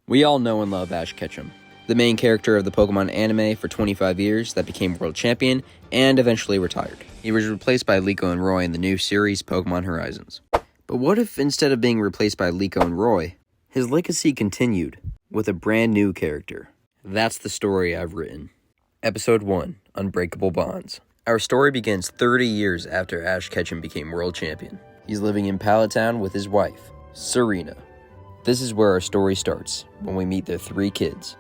We all know and love Ash Ketchum, the main character of the Pokemon anime for 25 years that became world champion and eventually retired. He was replaced by Liko and Roy in the new series Pokemon Horizons. But what if instead of being replaced by Liko and Roy, his legacy continued with a brand new character? That's the story I've written. Episode 1, Unbreakable Bonds. Our story begins 30 years after Ash Ketchum became world champion. He's living in Pallet Town with his wife, Serena. This is where our story starts, when we meet their 3 kids.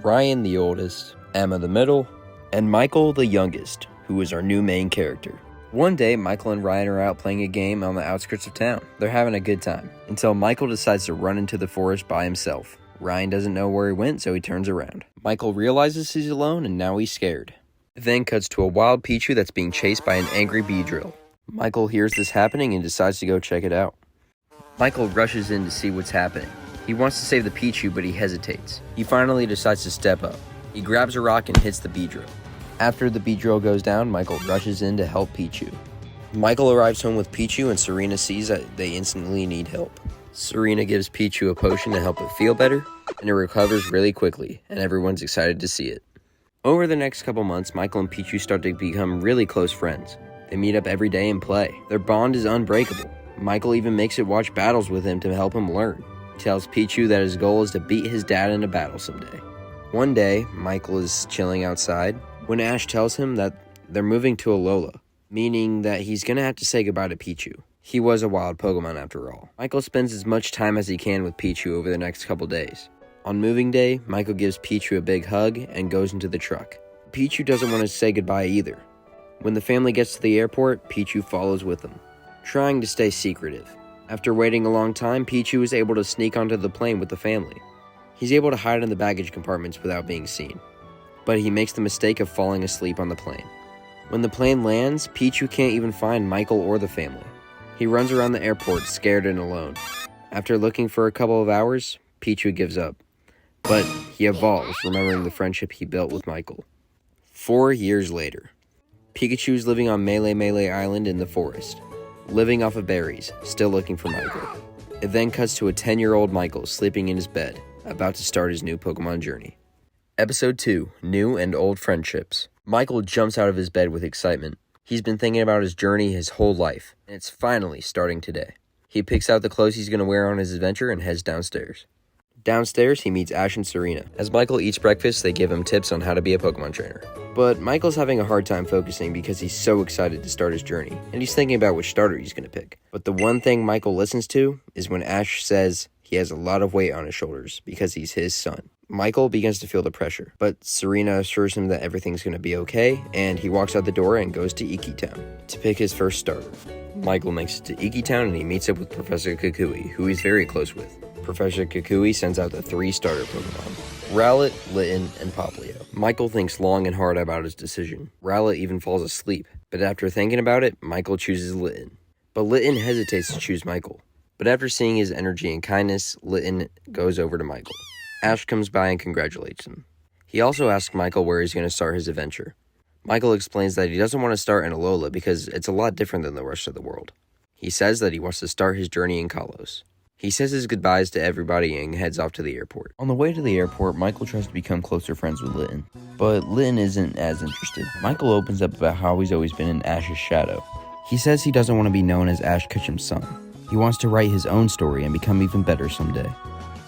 Ryan, the oldest, Emma, the middle, and Michael, the youngest, who is our new main character. One day, Michael and Ryan are out playing a game on the outskirts of town. They're having a good time, until Michael decides to run into the forest by himself. Ryan doesn't know where he went, so he turns around. Michael realizes he's alone, and now he's scared. It then cuts to a wild Pichu that's being chased by an angry Beedrill. Michael hears this happening and decides to go check it out. Michael rushes in to see what's happening. He wants to save the Pichu, but he hesitates. He finally decides to step up. He grabs a rock and hits the Beedrill. After the Beedrill goes down, Michael rushes in to help Pichu. Michael arrives home with Pichu, and Serena sees that they instantly need help. Serena gives Pichu a potion to help it feel better, and it recovers really quickly, and everyone's excited to see it. Over the next couple months, Michael and Pichu start to become really close friends. They meet up every day and play. Their bond is unbreakable. Michael even makes it watch battles with him to help him learn. He tells Pichu that his goal is to beat his dad in a battle someday. One day, Michael is chilling outside when Ash tells him that they're moving to Alola, meaning that he's gonna have to say goodbye to Pichu. He was a wild Pokemon after all. Michael spends as much time as he can with Pichu over the next couple days. On moving day, Michael gives Pichu a big hug and goes into the truck. Pichu doesn't want to say goodbye either. When the family gets to the airport, Pichu follows with them, trying to stay secretive. After waiting a long time, Pichu is able to sneak onto the plane with the family. He's able to hide in the baggage compartments without being seen, but he makes the mistake of falling asleep on the plane. When the plane lands, Pichu can't even find Michael or the family. He runs around the airport scared and alone. After looking for a couple of hours, Pichu gives up, but he evolves, remembering the friendship he built with Michael. 4 years later, Pikachu is living on Melee Island in the forest, living off of berries, still looking for Michael. It then cuts to a 10-year-old Michael sleeping in his bed, about to start his new Pokemon journey. Episode 2, New and Old Friendships. Michael jumps out of his bed with excitement. He's been thinking about his journey his whole life, and it's finally starting today. He picks out the clothes he's going to wear on his adventure and heads downstairs. Downstairs, he meets Ash and Serena. As Michael eats breakfast, they give him tips on how to be a Pokemon trainer. But Michael's having a hard time focusing because he's so excited to start his journey, and he's thinking about which starter he's going to pick. But the one thing Michael listens to is when Ash says he has a lot of weight on his shoulders because he's his son. Michael begins to feel the pressure, but Serena assures him that everything's going to be okay, and he walks out the door and goes to Iki Town to pick his first starter. Michael makes it to Iki Town and he meets up with Professor Kukui, who he's very close with. Professor Kukui sends out the 3 starter Pokemon, Rowlet, Litten, and Popplio. Michael thinks long and hard about his decision. Rowlet even falls asleep, but after thinking about it, Michael chooses Litten. But Litten hesitates to choose Michael. But after seeing his energy and kindness, Litten goes over to Michael. Ash comes by and congratulates him. He also asks Michael where he's going to start his adventure. Michael explains that he doesn't want to start in Alola because it's a lot different than the rest of the world. He says that he wants to start his journey in Kalos. He says his goodbyes to everybody and heads off to the airport. On the way to the airport, Michael tries to become closer friends with Litten, but Litten isn't as interested. Michael opens up about how he's always been in Ash's shadow. He says he doesn't want to be known as Ash Ketchum's son. He wants to write his own story and become even better someday.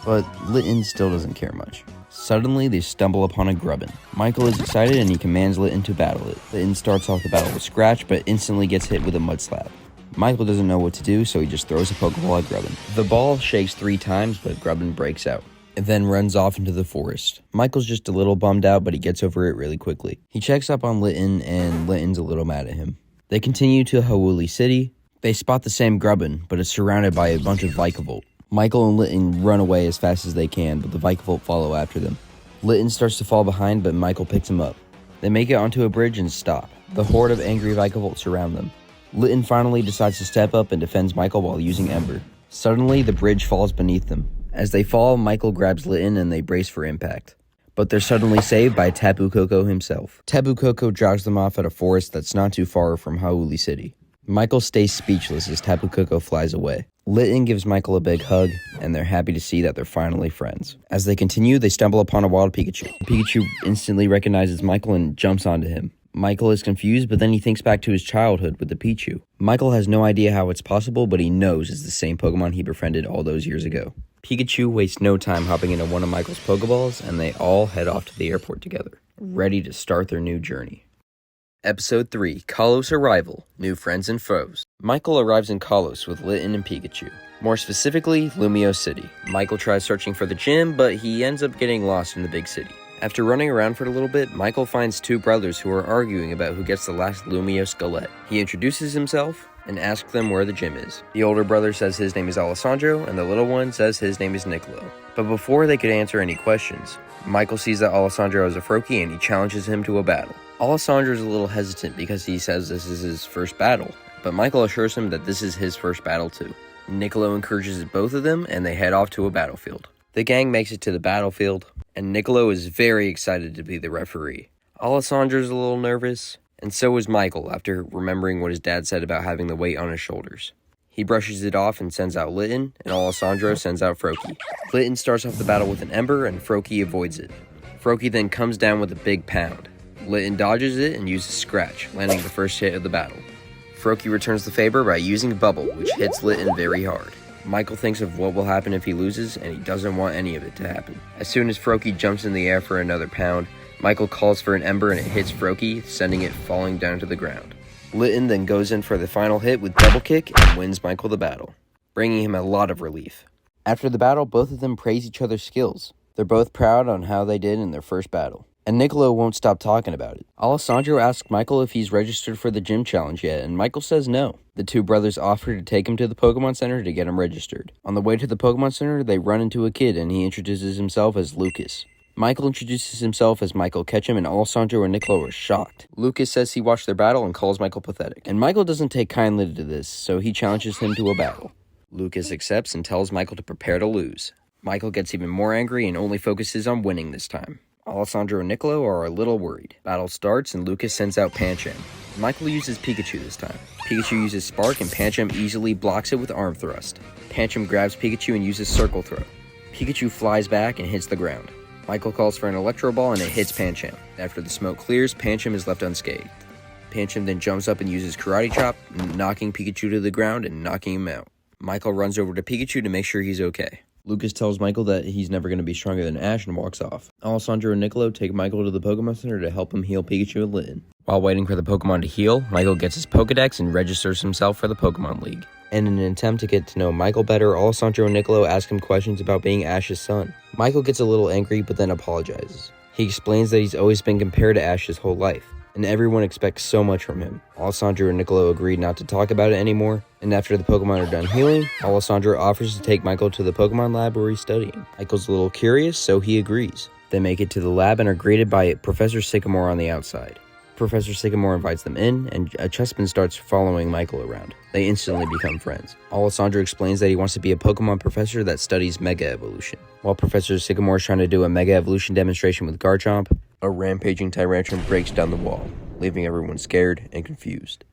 But Litten still doesn't care much. Suddenly, they stumble upon a Grubbin. Michael is excited and he commands Litten to battle it. Litten starts off the battle with Scratch, but instantly gets hit with a Mud Slap. Michael doesn't know what to do, so he just throws a Pokeball at Grubbin. The ball shakes 3 times, but Grubbin breaks out. It then runs off into the forest. Michael's just a little bummed out, but he gets over it really quickly. He checks up on Litten, and Litten's a little mad at him. They continue to Lumiose City. They spot the same Grubbin, but it's surrounded by a bunch of Vikavolt. Michael and Litten run away as fast as they can, but the Vikavolt follow after them. Litten starts to fall behind, but Michael picks him up. They make it onto a bridge and stop. The horde of angry Vikavolt surround them. Litten finally decides to step up and defends Michael while using Ember. Suddenly, the bridge falls beneath them. As they fall, Michael grabs Litten and they brace for impact. But they're suddenly saved by Tapu Koko himself. Tapu Koko jogs them off at a forest that's not too far from Lumiose City. Michael stays speechless as Tapu Koko flies away. Litten gives Michael a big hug, and they're happy to see that they're finally friends. As they continue, they stumble upon a wild Pikachu. Pikachu instantly recognizes Michael and jumps onto him. Michael is confused, but then he thinks back to his childhood with the Pichu. Michael has no idea how it's possible, but he knows it's the same Pokemon he befriended all those years ago. Pikachu wastes no time hopping into one of Michael's Pokeballs, and they all head off to the airport together, ready to start their new journey. Episode 3, Kalos Arrival, New Friends and Foes. Michael arrives in Kalos with Litten and Pikachu. More specifically, Lumiose City. Michael tries searching for the gym, but he ends up getting lost in the big city. After running around for a little bit, Michael finds two brothers who are arguing about who gets the last Lumiose Galette. He introduces himself and asks them where the gym is. The older brother says his name is Alessandro, and the little one says his name is Nicolo. But before they could answer any questions, Michael sees that Alessandro is a Froakie and he challenges him to a battle. Alessandro is a little hesitant because he says this is his first battle, but Michael assures him that this is his first battle too. Nicolo encourages both of them and they head off to a battlefield. The gang makes it to the battlefield, and Nicolo is very excited to be the referee. Alessandro's a little nervous, and so is Michael after remembering what his dad said about having the weight on his shoulders. He brushes it off and sends out Litten, and Alessandro sends out Froakie. Litten starts off the battle with an Ember, and Froakie avoids it. Froakie then comes down with a big pound. Litten dodges it and uses Scratch, landing the first hit of the battle. Froakie returns the favor by using Bubble, which hits Litten very hard. Michael thinks of what will happen if he loses, and he doesn't want any of it to happen. As soon as Froakie jumps in the air for another pound, Michael calls for an Ember and it hits Froakie, sending it falling down to the ground. Litten then goes in for the final hit with Double Kick and wins Michael the battle, bringing him a lot of relief. After the battle, both of them praise each other's skills. They're both proud on how they did in their first battle. And Nicolo won't stop talking about it. Alessandro asks Michael if he's registered for the gym challenge yet, and Michael says no. The two brothers offer to take him to the Pokemon Center to get him registered. On the way to the Pokemon Center, they run into a kid, and he introduces himself as Lucas. Michael introduces himself as Michael Ketchum, and Alessandro and Nicolo are shocked. Lucas says he watched their battle and calls Michael pathetic. And Michael doesn't take kindly to this, so he challenges him to a battle. Lucas accepts and tells Michael to prepare to lose. Michael gets even more angry and only focuses on winning this time. Alessandro and Nicolo are a little worried. Battle starts and Lucas sends out Pancham. Michael uses Pikachu this time. Pikachu uses Spark and Pancham easily blocks it with Arm Thrust. Pancham grabs Pikachu and uses Circle Throw. Pikachu flies back and hits the ground. Michael calls for an Electro Ball and it hits Pancham. After the smoke clears, Pancham is left unscathed. Pancham then jumps up and uses Karate Chop, knocking Pikachu to the ground and knocking him out. Michael runs over to Pikachu to make sure he's okay. Lucas tells Michael that he's never going to be stronger than Ash and walks off. Alessandro and Nicolo take Michael to the Pokemon Center to help him heal Pikachu and Litten. While waiting for the Pokemon to heal, Michael gets his Pokedex and registers himself for the Pokemon League. And in an attempt to get to know Michael better, Alessandro and Nicolo ask him questions about being Ash's son. Michael gets a little angry but then apologizes. He explains that he's always been compared to Ash his whole life, and everyone expects so much from him. Alessandro and Nicolo agree not to talk about it anymore, and after the Pokemon are done healing, Alessandro offers to take Michael to the Pokemon lab where he's studying. Michael's a little curious, so he agrees. They make it to the lab and are greeted by Professor Sycamore on the outside. Professor Sycamore invites them in, and Chespin starts following Michael around. They instantly become friends. Alessandro explains that he wants to be a Pokemon professor that studies Mega Evolution. While Professor Sycamore is trying to do a Mega Evolution demonstration with Garchomp, a rampaging Tyrantrum breaks down the wall, leaving everyone scared and confused.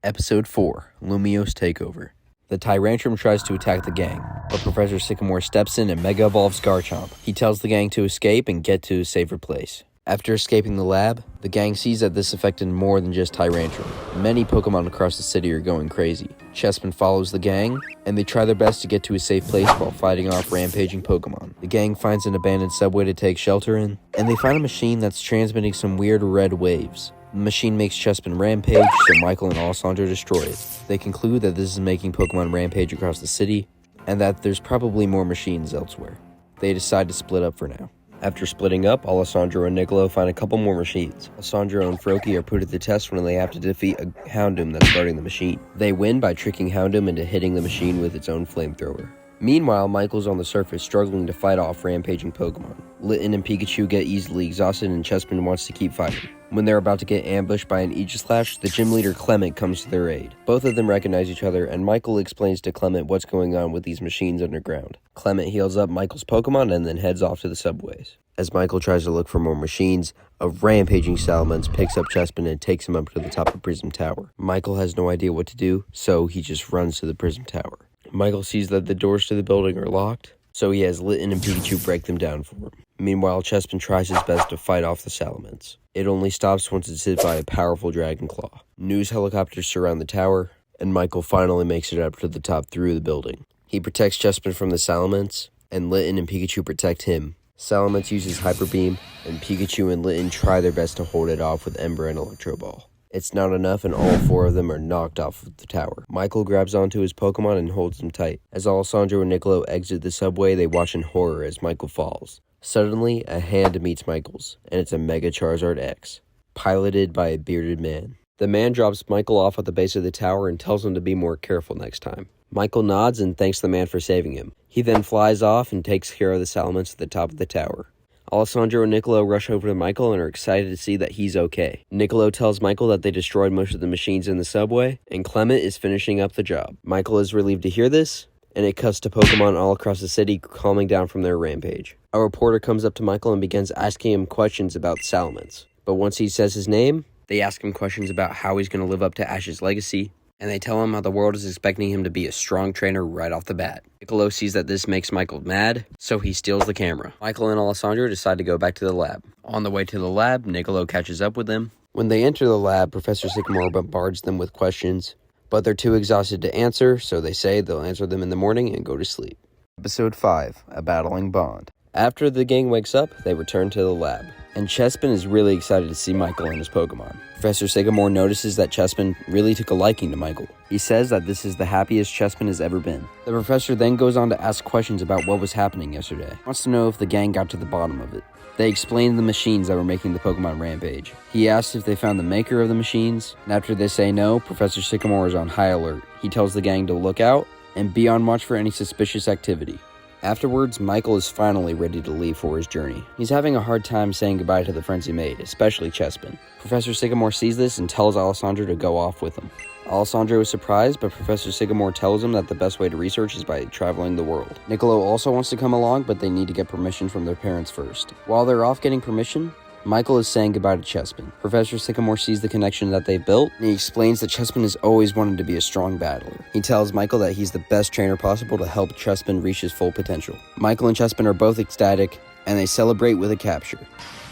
Episode 4, Lumiose Takeover. The Tyrantrum tries to attack the gang, but Professor Sycamore steps in and Mega Evolves Garchomp. He tells the gang to escape and get to a safer place. After escaping the lab, the gang sees that this affected more than just Tyrantrum. Many Pokemon across the city are going crazy. Chespin follows the gang, and they try their best to get to a safe place while fighting off rampaging Pokemon. The gang finds an abandoned subway to take shelter in, and they find a machine that's transmitting some weird red waves. The machine makes Chespin rampage, so Michael and Alessandro destroy it. They conclude that this is making Pokemon rampage across the city, and that there's probably more machines elsewhere. They decide to split up for now. After splitting up, Alessandro and Nicolo find a couple more machines. Alessandro and Froakie are put to the test when they have to defeat a Houndoom that's guarding the machine. They win by tricking Houndoom into hitting the machine with its own flamethrower. Meanwhile, Michael's on the surface struggling to fight off rampaging Pokemon. Litten and Pikachu get easily exhausted and Chespin wants to keep fighting. When they're about to get ambushed by an Aegislash, the gym leader Clement comes to their aid. Both of them recognize each other, and Michael explains to Clement what's going on with these machines underground. Clement heals up Michael's Pokemon and then heads off to the subways. As Michael tries to look for more machines, a rampaging Salamence picks up Chespin and takes him up to the top of Prism Tower. Michael has no idea what to do, so he just runs to the Prism Tower. Michael sees that the doors to the building are locked, so he has Litten and Pikachu break them down for him. Meanwhile, Chespin tries his best to fight off the Salamence. It only stops once it's hit by a powerful dragon claw. News helicopters surround the tower, and Michael finally makes it up to the top through the building. He protects Chespin from the Salamence, and Litten and Pikachu protect him. Salamence uses Hyper Beam, and Pikachu and Litten try their best to hold it off with Ember and Electro Ball. It's not enough, and all four of them are knocked off of the tower. Michael grabs onto his Pokemon and holds them tight. As Alessandro and Niccolo exit the subway, they watch in horror as Michael falls. Suddenly, a hand meets Michael's, and it's a Mega Charizard X, piloted by a bearded man. The man drops Michael off at the base of the tower and tells him to be more careful next time. Michael nods and thanks the man for saving him. He then flies off and takes care of the Salamence at the top of the tower. Alessandro and Niccolo rush over to Michael and are excited to see that he's okay. Niccolo tells Michael that they destroyed most of the machines in the subway, and Clement is finishing up the job. Michael is relieved to hear this, and it cuts to Pokemon all across the city calming down from their rampage. A reporter comes up to Michael and begins asking him questions about Salamence. But once he says his name, they ask him questions about how he's going to live up to Ash's legacy, and they tell him how the world is expecting him to be a strong trainer right off the bat. Niccolo sees that this makes Michael mad, so he steals the camera. Michael and Alessandro decide to go back to the lab. On the way to the lab, Niccolo catches up with them. When they enter the lab, Professor Sycamore bombards them with questions, but they're too exhausted to answer, so they say they'll answer them in the morning and go to sleep. Episode 5, A Battling Bond. After the gang wakes up, they return to the lab, and Chespin is really excited to see Michael and his Pokemon. Professor Sycamore notices that Chespin really took a liking to Michael. He says that this is the happiest Chespin has ever been. The professor then goes on to ask questions about what was happening yesterday. He wants to know if the gang got to the bottom of it. They explain the machines that were making the Pokemon rampage. He asks if they found the maker of the machines, and after they say no, Professor Sycamore is on high alert. He tells the gang to look out and be on watch for any suspicious activity. Afterwards, Michael is finally ready to leave for his journey. He's having a hard time saying goodbye to the friends he made, especially Chespin. Professor Sycamore sees this and tells Alessandro to go off with him. Alessandro is surprised, but Professor Sycamore tells him that the best way to research is by traveling the world. Niccolo also wants to come along, but they need to get permission from their parents first. While they're off getting permission, Michael is saying goodbye to Chespin. Professor Sycamore sees the connection that they built, and he explains that Chespin has always wanted to be a strong battler. He tells Michael that he's the best trainer possible to help Chespin reach his full potential. Michael and Chespin are both ecstatic, and they celebrate with a capture.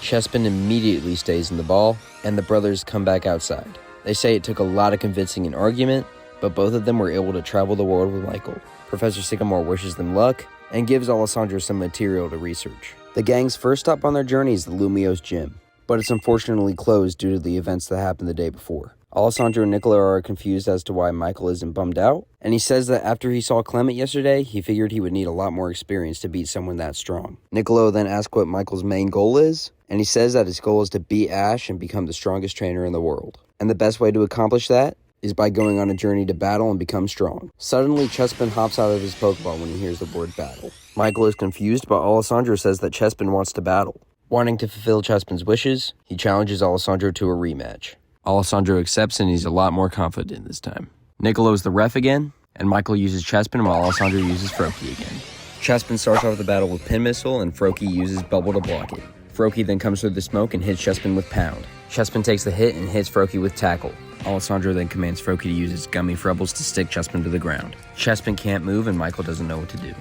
Chespin immediately stays in the ball, and the brothers come back outside. They say it took a lot of convincing an argument, but both of them were able to travel the world with Michael. Professor Sycamore wishes them luck, and gives Alessandro some material to research. The gang's first stop on their journey is the Lumiose gym, but it's unfortunately closed due to the events that happened the day before. Alessandro and Niccolo are confused as to why Michael isn't bummed out, and he says that after he saw Clement yesterday, he figured he would need a lot more experience to beat someone that strong. Niccolo then asks what Michael's main goal is, and he says that his goal is to beat Ash and become the strongest trainer in the world. And the best way to accomplish that is by going on a journey to battle and become strong. Suddenly, Chespin hops out of his Pokeball when he hears the word battle. Michael is confused, but Alessandro says that Chespin wants to battle. Wanting to fulfill Chespin's wishes, he challenges Alessandro to a rematch. Alessandro accepts, and he's a lot more confident this time. Niccolo is the ref again, and Michael uses Chespin while Alessandro uses Froakie again. Chespin starts off the battle with Pin Missile, and Froakie uses Bubble to block it. Froakie then comes through the smoke and hits Chespin with Pound. Chespin takes the hit and hits Froakie with Tackle. Alessandro then commands Froakie to use his Gummy Frubbles to stick Chespin to the ground. Chespin can't move, and Michael doesn't know what to do.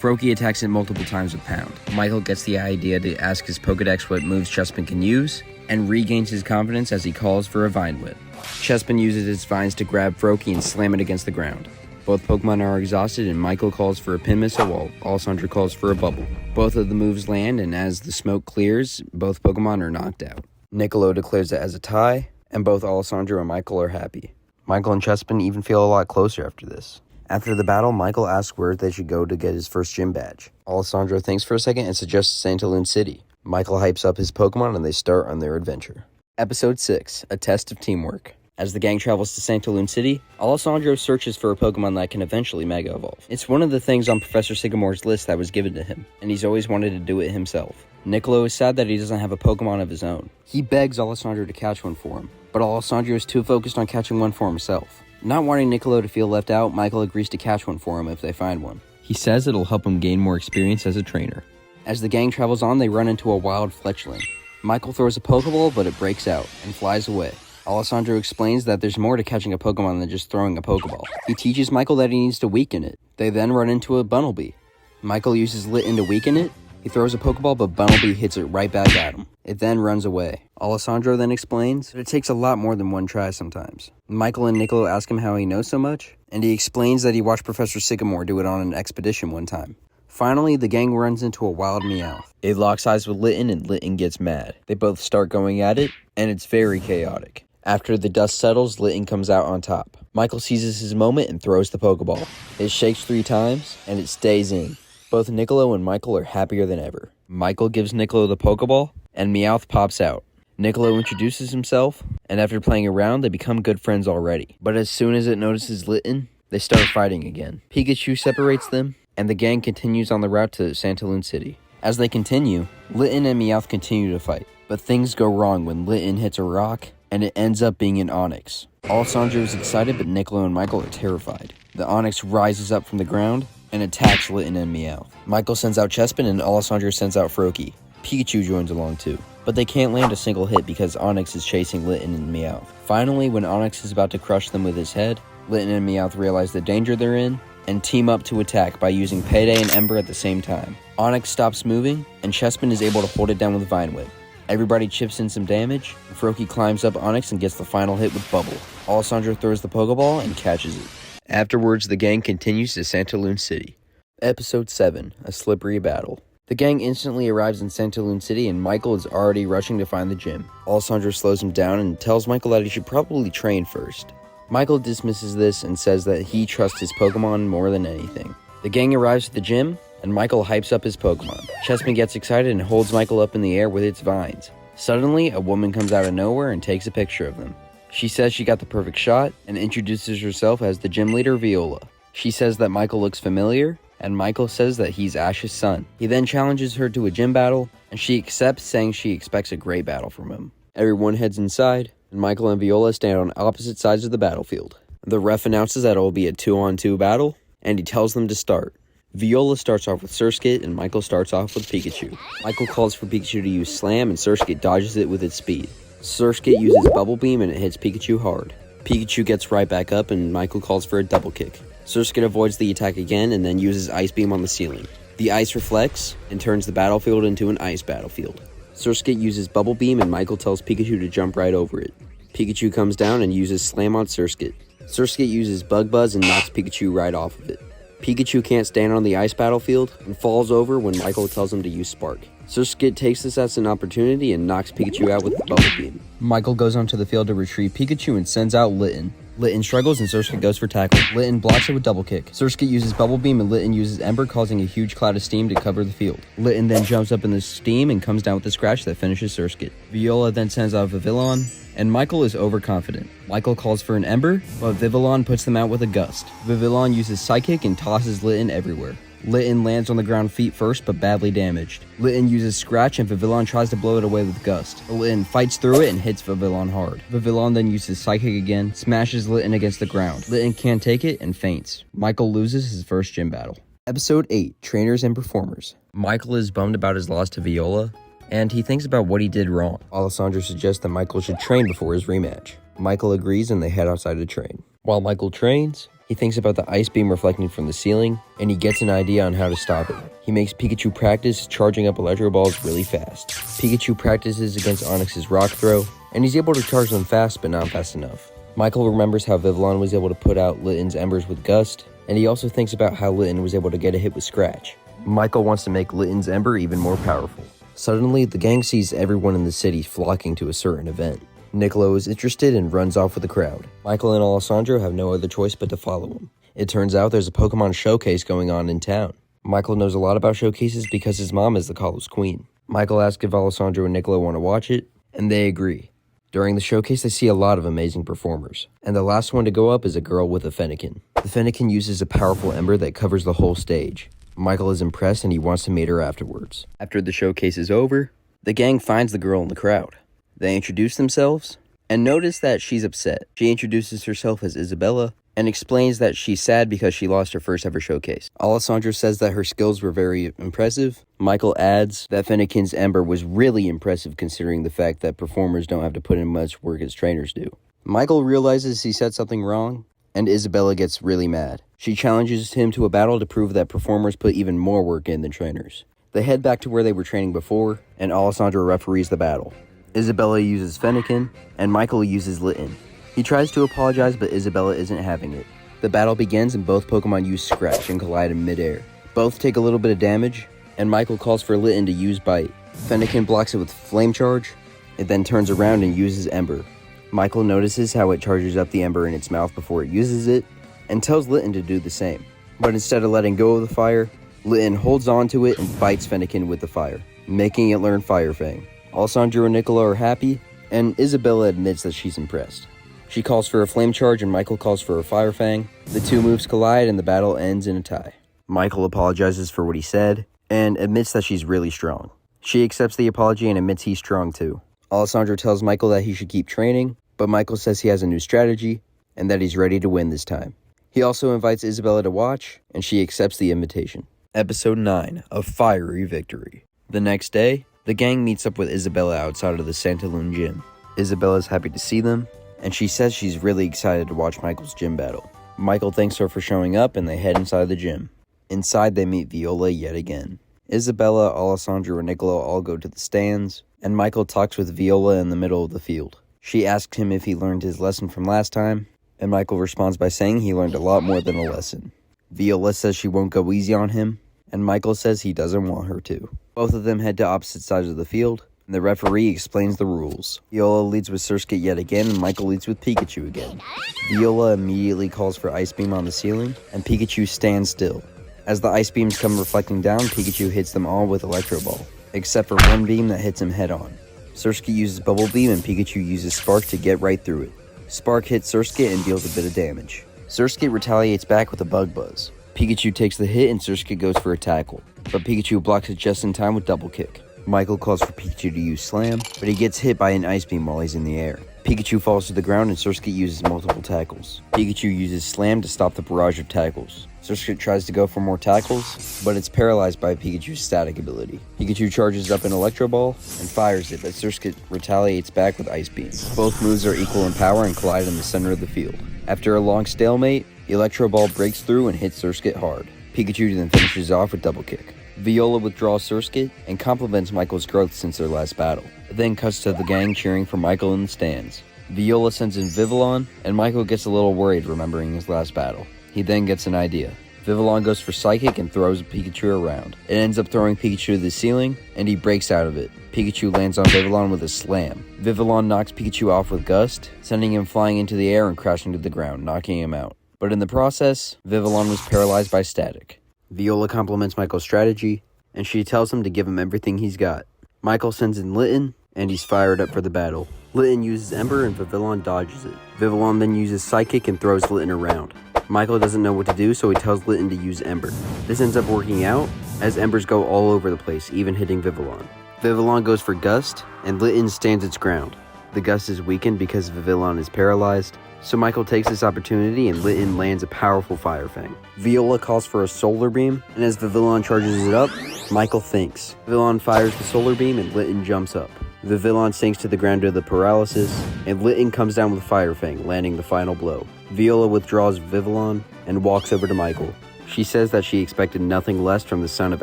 Froakie attacks it multiple times with Pound. Michael gets the idea to ask his Pokedex what moves Chespin can use, and regains his confidence as he calls for a Vine Whip. Chespin uses his vines to grab Froakie and slam it against the ground. Both Pokemon are exhausted, and Michael calls for a Pin Missile while Alessandro calls for a Bubble. Both of the moves land, and as the smoke clears, both Pokemon are knocked out. Niccolo declares it as a tie, and both Alessandro and Michael are happy. Michael and Chespin even feel a lot closer after this. After the battle, Michael asks where they should go to get his first gym badge. Alessandro thinks for a second and suggests Santalune City. Michael hypes up his Pokemon and they start on their adventure. Episode 6, A Test of Teamwork. As the gang travels to Santalune City, Alessandro searches for a Pokemon that can eventually Mega Evolve. It's one of the things on Professor Sycamore's list that was given to him, and he's always wanted to do it himself. Niccolo is sad that he doesn't have a Pokemon of his own. He begs Alessandro to catch one for him, but Alessandro is too focused on catching one for himself. Not wanting Niccolo to feel left out, Michael agrees to catch one for him if they find one. He says it'll help him gain more experience as a trainer. As the gang travels on, they run into a wild Fletchling. Michael throws a Pokeball, but it breaks out and flies away. Alessandro explains that there's more to catching a Pokemon than just throwing a Pokeball. He teaches Michael that he needs to weaken it. They then run into a Bunnelby. Michael uses Litten to weaken it. He throws a Pokeball, but Bunnelby hits it right back at him. It then runs away. Alessandro then explains that it takes a lot more than one try sometimes. Michael and Niccolo ask him how he knows so much, and he explains that he watched Professor Sycamore do it on an expedition one time. Finally, the gang runs into a wild Meowth. It locks eyes with Litten, and Litten gets mad. They both start going at it, and it's very chaotic. After the dust settles, Litten comes out on top. Michael seizes his moment and throws the Pokeball. It shakes 3 times, and it stays in. Both Niccolo and Michael are happier than ever. Michael gives Niccolo the Pokeball, and Meowth pops out. Niccolo introduces himself, and after playing around, they become good friends already. But as soon as it notices Litten, they start fighting again. Pikachu separates them, and the gang continues on the route to Santalune City. As they continue, Litten and Meowth continue to fight. But things go wrong when Litten hits a rock, and it ends up being an Onix. Alessandro is excited, but Niccolo and Michael are terrified. The Onix rises up from the ground and attacks Litten and Meowth. Michael sends out Chespin, and Alessandro sends out Froakie. Pikachu joins along too. But they can't land a single hit because Onix is chasing Litten and Meowth. Finally, when Onix is about to crush them with his head, Litten and Meowth realize the danger they're in and team up to attack by using Payday and Ember at the same time. Onix stops moving, and Chespin is able to hold it down with Vine Whip. Everybody chips in some damage, and Froakie climbs up Onix and gets the final hit with Bubble. Alessandro throws the Pokeball and catches it. Afterwards, the gang continues to Santalune City. Episode 7, A Slippery Battle. The gang instantly arrives in Santalune City, and Michael is already rushing to find the gym. Alessandro slows him down and tells Michael that he should probably train first. Michael dismisses this and says that he trusts his Pokemon more than anything. The gang arrives at the gym, and Michael hypes up his Pokemon. Chespin gets excited and holds Michael up in the air with its vines. Suddenly, a woman comes out of nowhere and takes a picture of them. She says she got the perfect shot and introduces herself as the gym leader, Viola. She says that Michael looks familiar, and Michael says that he's Ash's son. He then challenges her to a gym battle, and she accepts, saying she expects a great battle from him. Everyone heads inside, and Michael and Viola stand on opposite sides of the battlefield. The ref announces that it will be a 2-on-2 battle, and he tells them to start. Viola starts off with Surskit, and Michael starts off with Pikachu. Michael calls for Pikachu to use Slam, and Surskit dodges it with its speed. Surskit uses Bubble Beam, and it hits Pikachu hard. Pikachu gets right back up, and Michael calls for a double kick. Surskit avoids the attack again, and then uses Ice Beam on the ceiling. The ice reflects, and turns the battlefield into an ice battlefield. Surskit uses Bubble Beam, and Michael tells Pikachu to jump right over it. Pikachu comes down and uses Slam on Surskit. Surskit uses Bug Buzz and knocks Pikachu right off of it. Pikachu can't stand on the ice battlefield and falls over when Michael tells him to use Spark. Surskit takes this as an opportunity and knocks Pikachu out with Bubble Beam. Michael goes onto the field to retrieve Pikachu and sends out Litten. Litten struggles and Surskit goes for tackle. Litten blocks it with double kick. Surskit uses Bubble Beam and Litten uses Ember, causing a huge cloud of steam to cover the field. Litten then jumps up in the steam and comes down with a scratch that finishes Surskit. Viola then sends out Vivillon, and Michael is overconfident. Michael calls for an Ember, but Vivillon puts them out with a Gust. Vivillon uses Psychic and tosses Litten everywhere. Litten lands on the ground feet first, but badly damaged. Litten uses Scratch, and Vivillon tries to blow it away with Gust. Litten fights through it and hits Vivillon hard. Vivillon then uses Psychic again, smashes Litten against the ground. Litten can't take it and faints. Michael loses his first gym battle. Episode 8, Trainers and Performers. Michael is bummed about his loss to Viola, and he thinks about what he did wrong. Alessandro suggests that Michael should train before his rematch. Michael agrees, and they head outside to train. While Michael trains, he thinks about the ice beam reflecting from the ceiling, and he gets an idea on how to stop it. He makes Pikachu practice charging up Electro Balls really fast. Pikachu practices against Onix's Rock Throw, and he's able to charge them fast, but not fast enough. Michael remembers how Vivillon was able to put out Litten's Embers with Gust, and he also thinks about how Litten was able to get a hit with Scratch. Michael wants to make Litten's Ember even more powerful. Suddenly, the gang sees everyone in the city flocking to a certain event. Niccolo is interested and runs off with the crowd. Michael and Alessandro have no other choice but to follow him. It turns out there's a Pokemon showcase going on in town. Michael knows a lot about showcases because his mom is the Kalos queen. Michael asks if Alessandro and Niccolo want to watch it, and they agree. During the showcase, they see a lot of amazing performers, and the last one to go up is a girl with a Fennekin. The Fennekin uses a powerful ember that covers the whole stage. Michael is impressed and he wants to meet her afterwards. After the showcase is over, the gang finds the girl in the crowd. They introduce themselves and notice that she's upset. She introduces herself as Isabella and explains that she's sad because she lost her first ever showcase. Alessandra says that her skills were very impressive. Michael adds that Finnegan's Ember was really impressive considering the fact that performers don't have to put in much work as trainers do. Michael realizes he said something wrong, and Isabella gets really mad. She challenges him to a battle to prove that performers put even more work in than trainers. They head back to where they were training before, and Alessandra referees the battle. Isabella uses Fennekin, and Michael uses Litten. He tries to apologize, but Isabella isn't having it. The battle begins, and both Pokemon use Scratch and collide in midair. Both take a little bit of damage, and Michael calls for Litten to use Bite. Fennekin blocks it with Flame Charge. It then turns around and uses Ember. Michael notices how it charges up the Ember in its mouth before it uses it, and tells Litten to do the same. But instead of letting go of the fire, Litten holds onto it and bites Fennekin with the fire, making it learn Fire Fang. Alessandro and Nicola are happy, and Isabella admits that she's impressed. She calls for a Flame Charge and Michael calls for a Fire Fang. The two moves collide and the battle ends in a tie. Michael apologizes for what he said, and admits that she's really strong. She accepts the apology and admits he's strong too. Alessandro tells Michael that he should keep training, but Michael says he has a new strategy, and that he's ready to win this time. He also invites Isabella to watch, and she accepts the invitation. Episode 9, A Fiery Victory. The next day, the gang meets up with Isabella outside of the Santalune gym. Isabella's happy to see them, and she says she's really excited to watch Michael's gym battle. Michael thanks her for showing up, and they head inside the gym. Inside, they meet Viola yet again. Isabella, Alessandro, and Nicola all go to the stands, and Michael talks with Viola in the middle of the field. She asks him if he learned his lesson from last time, and Michael responds by saying he learned a lot more than a lesson. Viola says she won't go easy on him, and Michael says he doesn't want her to. Both of them head to opposite sides of the field, and the referee explains the rules. Viola leads with Surskit yet again, and Michael leads with Pikachu again. Viola immediately calls for Ice Beam on the ceiling, and Pikachu stands still. As the Ice Beams come reflecting down, Pikachu hits them all with Electro Ball, except for one beam that hits him head-on. Surskit uses Bubble Beam, and Pikachu uses Spark to get right through it. Spark hits Surskit and deals a bit of damage. Surskit retaliates back with a Bug Buzz. Pikachu takes the hit and Surskit goes for a tackle, but Pikachu blocks it just in time with Double Kick. Michael calls for Pikachu to use Slam, but he gets hit by an Ice Beam while he's in the air. Pikachu falls to the ground and Surskit uses multiple tackles. Pikachu uses Slam to stop the barrage of tackles. Surskit tries to go for more tackles, but it's paralyzed by Pikachu's static ability. Pikachu charges up an Electro Ball and fires it, but Surskit retaliates back with Ice Beam. Both moves are equal in power and collide in the center of the field. After a long stalemate, the Electro Ball breaks through and hits Surskit hard. Pikachu then finishes off with Double Kick. Viola withdraws Surskit and compliments Michael's growth since their last battle. It then cuts to the gang cheering for Michael in the stands. Viola sends in Vivillon, and Michael gets a little worried remembering his last battle. He then gets an idea. Vivillon goes for Psychic and throws Pikachu around. It ends up throwing Pikachu to the ceiling, and he breaks out of it. Pikachu lands on Vivillon with a Slam. Vivillon knocks Pikachu off with Gust, sending him flying into the air and crashing to the ground, knocking him out. But in the process, Vivillon was paralyzed by static. Viola compliments Michael's strategy, and she tells him to give him everything he's got. Michael sends in Litten, and he's fired up for the battle. Litten uses Ember and Vivillon dodges it. Vivillon then uses Psychic and throws Litten around. Michael doesn't know what to do, so he tells Litten to use Ember. This ends up working out, as Embers go all over the place, even hitting Vivillon. Vivillon goes for Gust, and Litten stands its ground. The Gust is weakened because Vivillon is paralyzed, so Michael takes this opportunity and Litten lands a powerful Fire Fang. Viola calls for a Solar Beam, and as Vivillon charges it up, Michael thinks. Vivillon fires the Solar Beam and Litten jumps up. Vivillon sinks to the ground due to the paralysis, and Litten comes down with Fire Fang, landing the final blow. Viola withdraws Vivillon and walks over to Michael. She says that she expected nothing less from the son of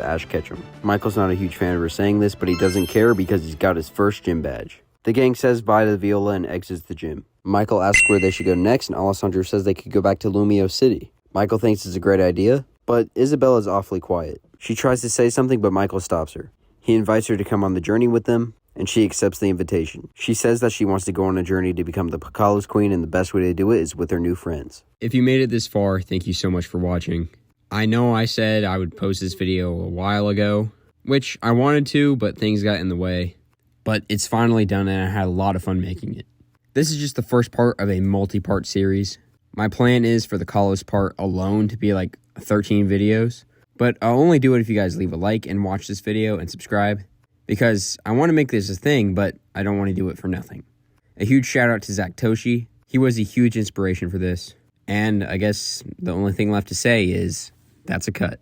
Ash Ketchum. Michael's not a huge fan of her saying this, but he doesn't care because he's got his first gym badge. The gang says bye to Viola and exits the gym. Michael asks where they should go next, and Alessandro says they could go back to Lumiose City. Michael thinks it's a great idea, but Isabella's awfully quiet. She tries to say something, but Michael stops her. He invites her to come on the journey with them, and she accepts the invitation. She says that she wants to go on a journey to become the Kalos Queen, and the best way to do it is with her new friends. If you made it this far, thank you so much for watching. I know I said I would post this video a while ago, which I wanted to, but things got in the way. But it's finally done, and I had a lot of fun making it. This is just the first part of a multi-part series. My plan is for the Kalos part alone to be like 13 videos, but I'll only do it if you guys leave a like and watch this video and subscribe, because I want to make this a thing, but I don't want to do it for nothing. A huge shout out to Zach Toshi. He was a huge inspiration for this. And I guess the only thing left to say is that's a cut.